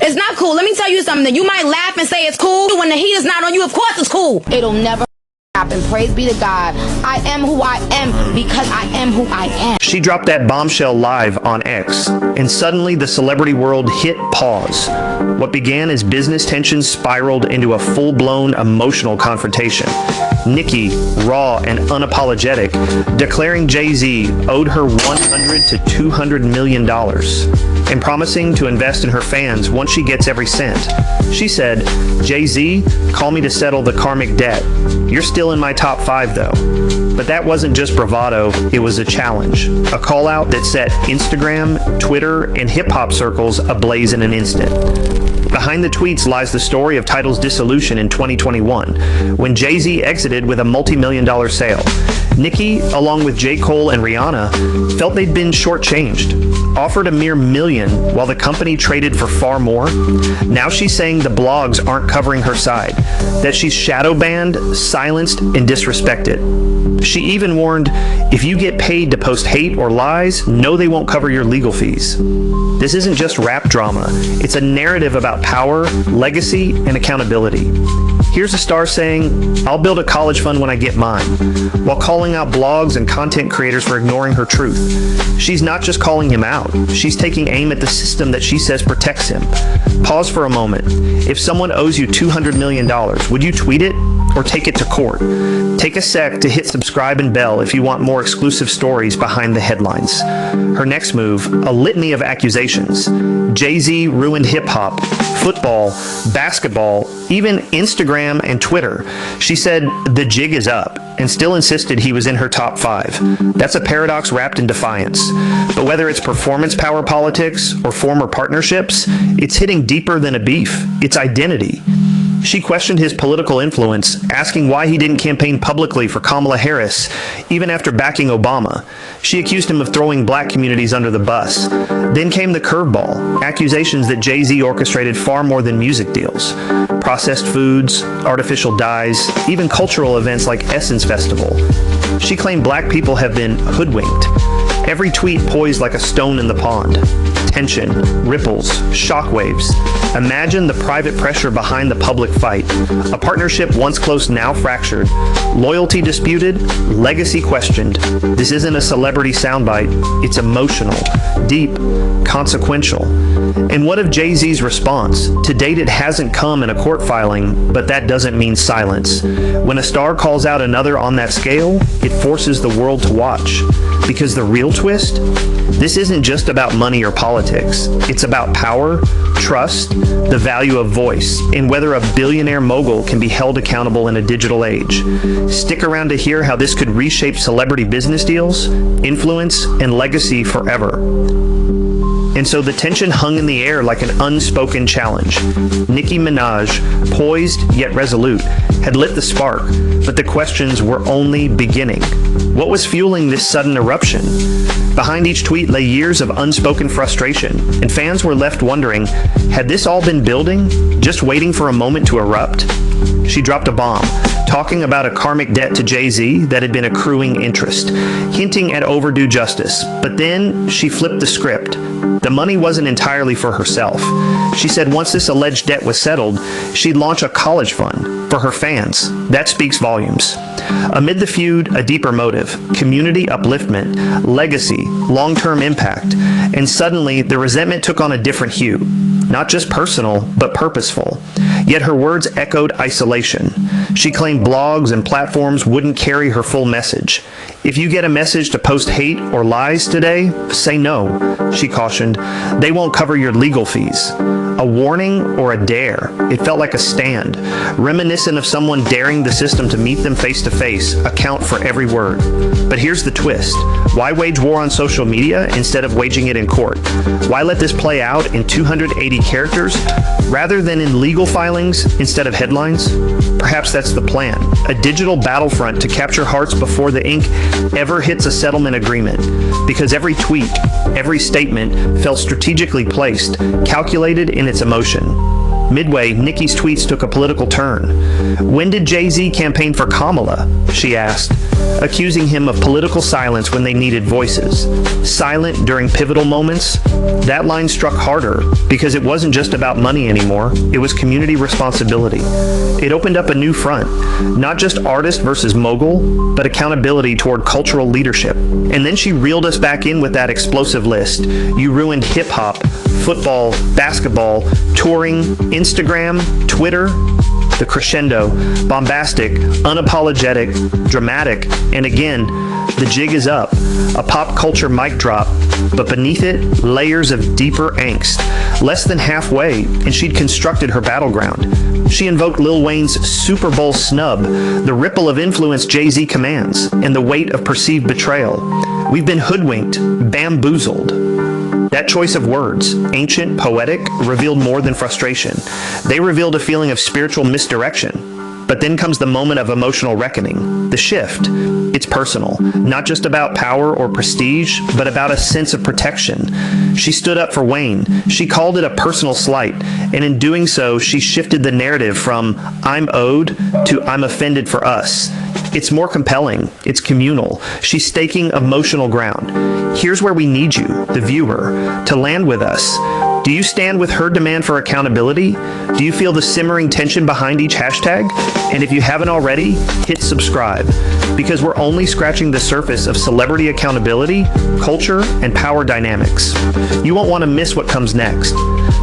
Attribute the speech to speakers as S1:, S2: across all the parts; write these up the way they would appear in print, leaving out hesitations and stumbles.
S1: It's not cool. Let me tell you something. You might laugh and say it's cool. When the heat is not on you, of course it's cool. It'll never happen. Praise be to God. I am who I am because I am who I am.
S2: She dropped that bombshell live on X, and suddenly the celebrity world hit pause. What began as business tensions spiraled into a full-blown emotional confrontation. Nicki, raw and unapologetic, declaring Jay-Z owed her $100 to $200 million and promising to invest in her fans once she gets every cent. She said, "Jay-Z, call me to settle the karmic debt. You're still in my top 5 though." But that wasn't just bravado, it was a challenge. A call out that set Instagram, Twitter, and hip-hop circles ablaze in an instant. Behind the tweets lies the story of Tidal's dissolution in 2021, when Jay-Z exited with a multi-million-dollar sale. Nicki, along with J. Cole and Rihanna, felt they'd been shortchanged, offered a mere $1 million while the company traded for far more. Now she's saying the blogs aren't covering her side, that she's shadow banned, silenced, and disrespected. She even warned, if you get paid to post hate or lies, know they won't cover your legal fees. This isn't just rap drama. It's a narrative about power, legacy, and accountability. Here's a star saying, "I'll build a college fund when I get mine," while calling out blogs and content creators for ignoring her truth. She's not just calling him out. She's taking aim at the system that she says protects him. Pause for a moment. If someone owes you $200 million, would you tweet it or take it to court? Take a sec to hit subscribe and bell if you want more exclusive stories behind the headlines. Her next move, a litany of accusations. Jay-Z ruined hip-hop, football, basketball, even Instagram and Twitter. She said the jig is up and still insisted he was in her top 5. That's a paradox wrapped in defiance. But whether it's performance power politics or former partnerships, it's hitting deeper than a beef. It's identity. She questioned his political influence, asking why he didn't campaign publicly for Kamala Harris, even after backing Obama. She accused him of throwing black communities under the bus. Then came the curveball, accusations that Jay-Z orchestrated far more than music deals. Processed foods, artificial dyes, even cultural events like Essence Festival. She claimed black people have been hoodwinked. Every tweet poised like a stone in the pond. Tension, ripples, shockwaves. Imagine the private pressure behind the public fight. A partnership once close, now fractured. Loyalty disputed, legacy questioned. This isn't a celebrity soundbite. It's emotional, deep, consequential. And what of Jay-Z's response? To date, it hasn't come in a court filing, but that doesn't mean silence. When a star calls out another on that scale, it forces the world to watch. Because the real twist? This isn't just about money or politics. It's about power, trust, the value of voice, and whether a billionaire mogul can be held accountable in a digital age. Stick around to hear how this could reshape celebrity business deals, influence, and legacy forever. And so the tension hung in the air like an unspoken challenge. Nicki Minaj, poised yet resolute, had lit the spark, but the questions were only beginning. What was fueling this sudden eruption? Behind each tweet lay years of unspoken frustration, and fans were left wondering, had this all been building, just waiting for a moment to erupt? She dropped a bomb, talking about a karmic debt to Jay-Z that had been accruing interest, hinting at overdue justice. But then she flipped the script. The money wasn't entirely for herself. She said once this alleged debt was settled, she'd launch a college fund for her fans. That speaks volumes. Amid the feud, a deeper motive, community upliftment, legacy, long-term impact, and suddenly the resentment took on a different hue. Not just personal, but purposeful. Yet her words echoed isolation. She claimed blogs and platforms wouldn't carry her full message. If you get a message to post hate or lies today, say no, she cautioned. They won't cover your legal fees. A warning or a dare. It felt like a stand, reminiscent of someone daring the system to meet them face to face, account for every word. But here's the twist. Why wage war on social media instead of waging it in court? Why let this play out in 280 characters rather than in legal filings instead of headlines? Perhaps that's the plan. A digital battlefront to capture hearts before the ink ever hits a settlement agreement. Because every tweet, every statement felt strategically placed, calculated in its emotion. Midway, Nicki's tweets took a political turn. "When did Jay-Z campaign for Kamala?" she asked, accusing him of political silence when they needed voices. Silent during pivotal moments? That line struck harder because it wasn't just about money anymore. It was community responsibility. It opened up a new front, not just artist versus mogul, but accountability toward cultural leadership. And then she reeled us back in with that explosive list. You ruined hip-hop, football, basketball, touring, Instagram, Twitter. The crescendo, bombastic, unapologetic, dramatic, and again, the jig is up. A pop culture mic drop, but beneath it, layers of deeper angst. Less than halfway, and she'd constructed her battleground. She invoked Lil Wayne's Super Bowl snub, the ripple of influence Jay-Z commands, and the weight of perceived betrayal. We've been hoodwinked, bamboozled. That choice of words, ancient, poetic, revealed more than frustration. They revealed a feeling of spiritual misdirection. But then comes the moment of emotional reckoning, the shift. It's personal, not just about power or prestige, but about a sense of protection. She stood up for Wayne. She called it a personal slight, and in doing so, she shifted the narrative from "I'm owed" to "I'm offended for us." It's more compelling. It's communal. She's staking emotional ground. Here's where we need you, the viewer, to land with us. Do you stand with her demand for accountability? Do you feel the simmering tension behind each hashtag? And if you haven't already, hit subscribe, because we're only scratching the surface of celebrity accountability, culture, and power dynamics. You won't want to miss what comes next,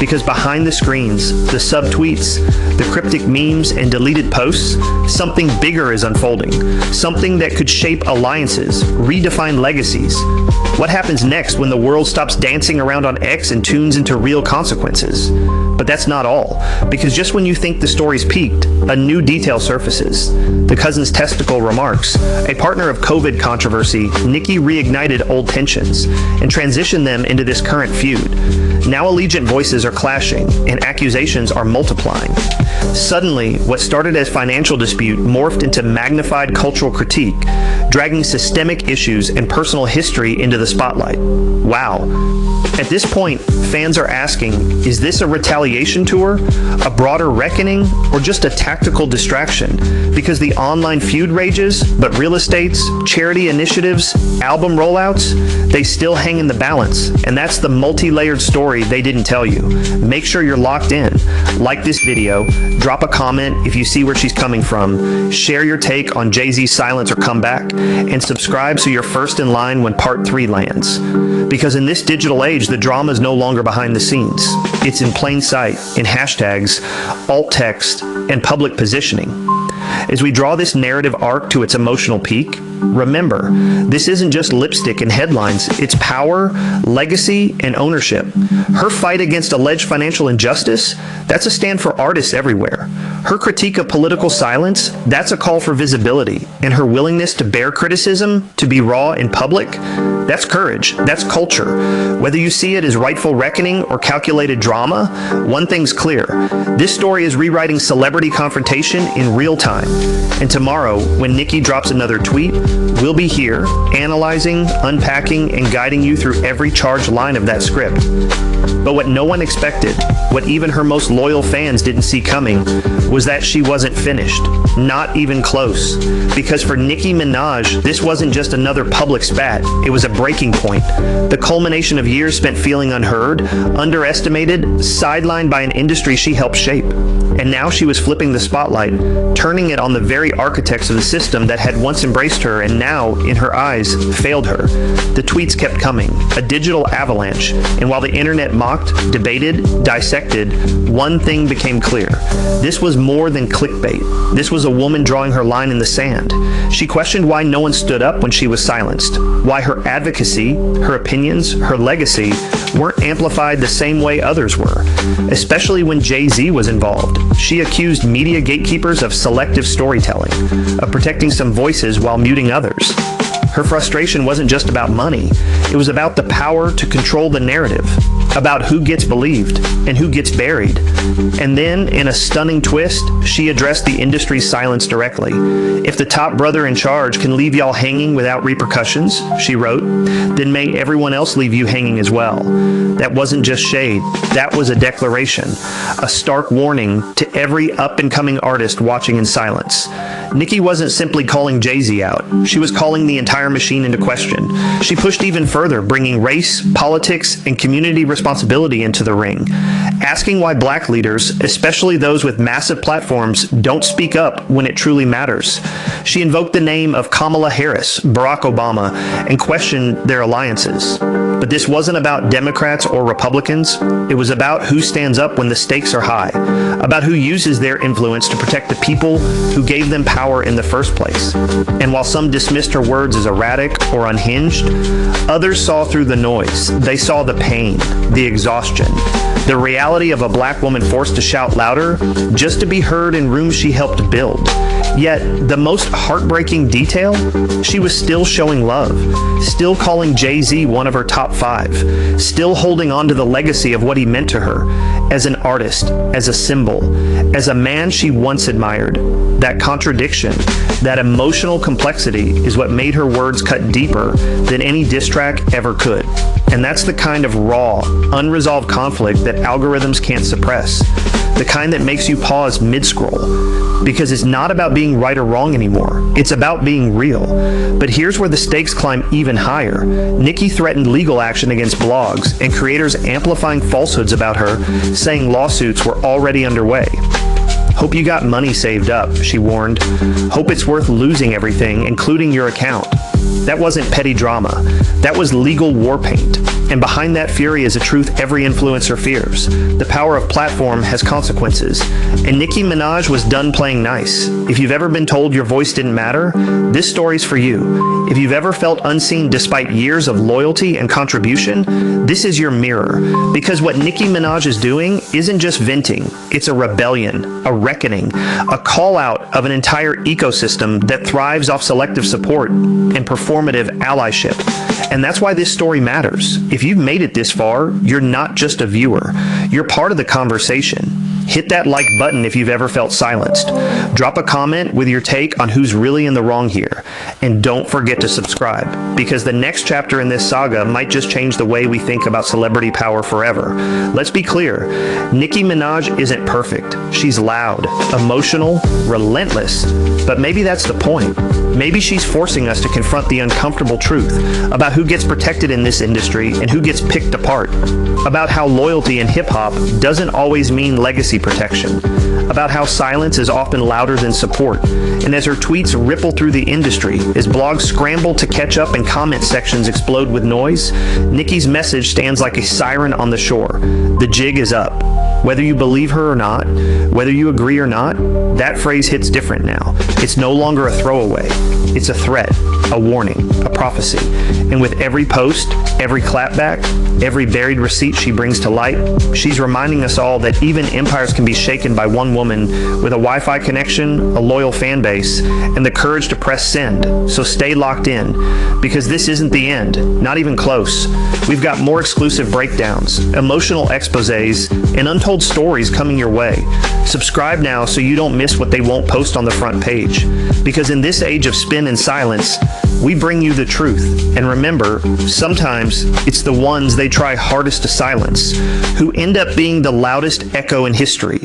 S2: because behind the screens, the subtweets, the cryptic memes, and deleted posts, something bigger is unfolding. Something that could shape alliances, redefine legacies. What happens next when the world stops dancing around on X and tunes into real consequences? But that's not all, because just when you think the story's peaked, a new detail surfaces. The cousin's testicle remarks, a partner of COVID controversy, Nicki reignited old tensions and transitioned them into this current feud. Now allegiant voices are clashing and accusations are multiplying. Suddenly, what started as financial dispute morphed into magnified cultural critique, dragging systemic issues and personal history into the spotlight. Wow. At this point, fans are asking, is this a retaliation tour, a broader reckoning, or just a tactical distraction? Because the online feud rages, but real estates, charity initiatives, album rollouts, they still hang in the balance. And that's the multi-layered story they didn't tell you. Make sure you're locked in. Like this video, drop a comment if you see where she's coming from, share your take on Jay-Z's silence or comeback, and subscribe so you're first in line when part 3 lands. Because in this digital age, the drama is no longer behind the scenes. It's in plain sight, in hashtags, alt text, and public positioning. As we draw this narrative arc to its emotional peak, remember, this isn't just lipstick and headlines, it's power, legacy, and ownership. Her fight against alleged financial injustice, that's a stand for artists everywhere. Her critique of political silence, that's a call for visibility. And her willingness to bear criticism, to be raw in public, that's courage, that's culture. Whether you see it as rightful reckoning or calculated drama, one thing's clear. This story is rewriting celebrity confrontation in real time. And tomorrow, when Nicki drops another tweet, we'll be here, analyzing, unpacking, and guiding you through every charged line of that script. But what no one expected, what even her most loyal fans didn't see coming, was that she wasn't finished. Not even close. Because for Nicki Minaj, this wasn't just another public spat. It was a breaking point. The culmination of years spent feeling unheard, underestimated, sidelined by an industry she helped shape. And now she was flipping the spotlight, turning it on the very architects of the system that had once embraced her and now, in her eyes, failed her. The tweets kept coming, a digital avalanche, and while the internet mocked, debated, dissected, one thing became clear. This was more than clickbait. This was a woman drawing her line in the sand. She questioned why no one stood up when she was silenced, why her advocacy, her opinions, her legacy weren't amplified the same way others were, especially when Jay-Z was involved. She accused media gatekeepers of selective storytelling, of protecting some voices while muting others. Her frustration wasn't just about money, it was about the power to control the narrative. about who gets believed and who gets buried. And then, in a stunning twist, she addressed the industry's silence directly. If the top brother in charge can leave y'all hanging without repercussions, she wrote, then may everyone else leave you hanging as well. That wasn't just shade, that was a declaration, a stark warning to every up-and-coming artist watching in silence. Nicki wasn't simply calling Jay-Z out, she was calling the entire machine into question. She pushed even further, bringing race, politics, and community responsibility into the ring, asking why black leaders, especially those with massive platforms, don't speak up when it truly matters. She invoked the name of Kamala Harris, Barack Obama, and questioned their alliances. But this wasn't about Democrats or Republicans. It was about who stands up when the stakes are high, about who uses their influence to protect the people who gave them power in the first place. And while some dismissed her words as erratic or unhinged, others saw through the noise. They saw the pain, the exhaustion, the reality of a black woman forced to shout louder just to be heard in rooms she helped build. Yet, the most heartbreaking detail, she was still showing love, still calling Jay-Z one of her top 5, still holding on to the legacy of what he meant to her, as an artist, as a symbol, as a man she once admired. That contradiction, that emotional complexity is what made her words cut deeper than any diss track ever could. And that's the kind of raw, unresolved conflict that algorithms can't suppress. The kind that makes you pause mid-scroll. Because it's not about being right or wrong anymore. It's about being real. But here's where the stakes climb even higher. Nicki threatened legal action against blogs and creators amplifying falsehoods about her, saying lawsuits were already underway. Hope you got money saved up, she warned. Hope it's worth losing everything, including your account. That wasn't petty drama. That was legal war paint. And behind that fury is a truth every influencer fears. The power of platform has consequences. And Nicki Minaj was done playing nice. If you've ever been told your voice didn't matter, this story's for you. If you've ever felt unseen despite years of loyalty and contribution, this is your mirror. Because what Nicki Minaj is doing isn't just venting. It's a rebellion, a reckoning, a call out of an entire ecosystem that thrives off selective support and performative allyship. And that's why this story matters. If you've made it this far, you're not just a viewer. You're part of the conversation. Hit that like button if you've ever felt silenced. Drop a comment with your take on who's really in the wrong here. And don't forget to subscribe, because the next chapter in this saga might just change the way we think about celebrity power forever. Let's be clear, Nicki Minaj isn't perfect. She's loud, emotional, relentless. But maybe that's the point. Maybe she's forcing us to confront the uncomfortable truth about who gets protected in this industry and who gets picked apart. About how loyalty in hip-hop doesn't always mean legacy protection. About how silence is often louder than support. And as her tweets ripple through the industry, as blogs scramble to catch up and comment sections explode with noise, Nicki's message stands like a siren on the shore. The jig is up. Whether you believe her or not, whether you agree or not, that phrase hits different now. It's no longer a throwaway. It's a threat, a warning, a prophecy. And with every post, every clapback, every buried receipt she brings to light, she's reminding us all that even empires can be shaken by one woman with a Wi-Fi connection, a loyal fan base, and the courage to press send. So stay locked in, because this isn't the end, not even close. We've got more exclusive breakdowns, emotional exposés, and untold stories coming your way. Subscribe now so you don't miss what they won't post on the front page. Because in this age of spin and silence, we bring you the truth. And remember, sometimes it's the ones they try hardest to silence who end up being the loudest echo in history.